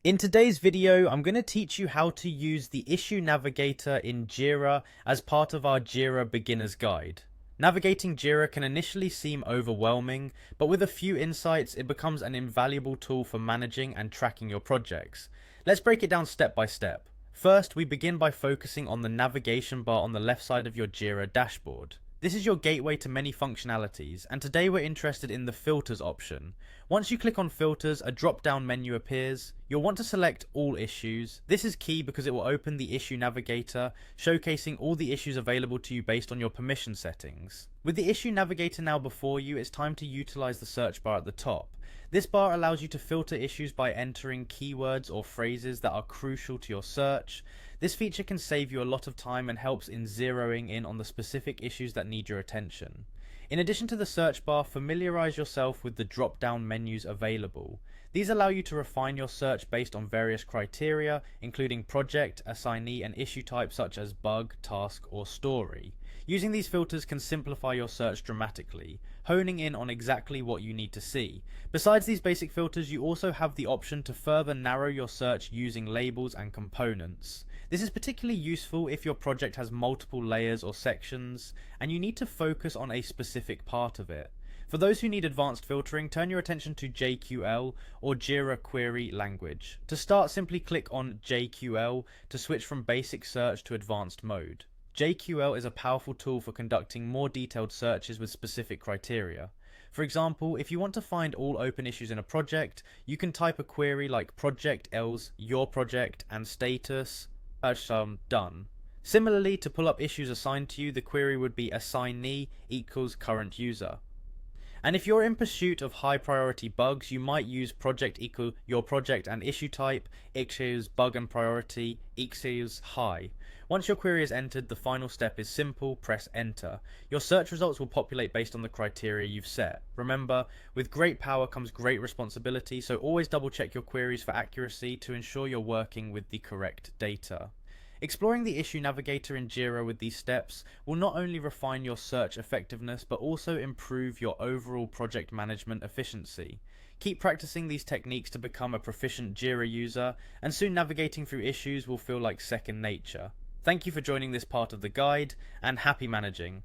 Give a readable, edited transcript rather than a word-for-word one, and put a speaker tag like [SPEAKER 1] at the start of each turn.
[SPEAKER 1] In today's video, I'm going to teach you how to use the Issue Navigator in Jira as part of our Jira Beginner's Guide. Navigating Jira can initially seem overwhelming, but with a few insights, it becomes an invaluable tool for managing and tracking your projects. Let's break it down step by step. First, we begin by focusing on the navigation bar on the left side of your Jira dashboard. This is your gateway to many functionalities, and today we're interested in the filters option. Once you click on filters, a drop-down menu appears. You'll want to select all issues. This is key because it will open the issue navigator, showcasing all the issues available to you based on your permission settings. With the issue navigator now before you, it's time to utilize the search bar at the top. This bar allows you to filter issues by entering keywords or phrases that are crucial to your search. This feature can save you a lot of time and helps in zeroing in on the specific issues that need your attention. In addition to the search bar, familiarize yourself with the drop-down menus available. These allow you to refine your search based on various criteria, including project, assignee, and issue type such as bug, task, or story. Using these filters can simplify your search dramatically, honing in on exactly what you need to see. Besides these basic filters, you also have the option to further narrow your search using labels and components. This is particularly useful if your project has multiple layers or sections, and you need to focus on a specific part of it. For those who need advanced filtering, turn your attention to JQL or Jira Query Language. To start, simply click on JQL to switch from basic search to advanced mode. JQL is a powerful tool for conducting more detailed searches with specific criteria. For example, if you want to find all open issues in a project, you can type a query like project else, your project, and status, done. Similarly, to pull up issues assigned to you, the query would be assignee equals current user. And if you're in pursuit of high priority bugs, you might use project equal your project and issue type equals bug and priority equals high. Once your query is entered, the final step is simple: press enter. Your search results will populate based on the criteria you've set. Remember, with great power comes great responsibility, so always double check your queries for accuracy to ensure you're working with the correct data. Exploring the issue navigator in Jira with these steps will not only refine your search effectiveness but also improve your overall project management efficiency. Keep practicing these techniques to become a proficient Jira user, and soon navigating through issues will feel like second nature. Thank you for joining this part of the guide, and happy managing.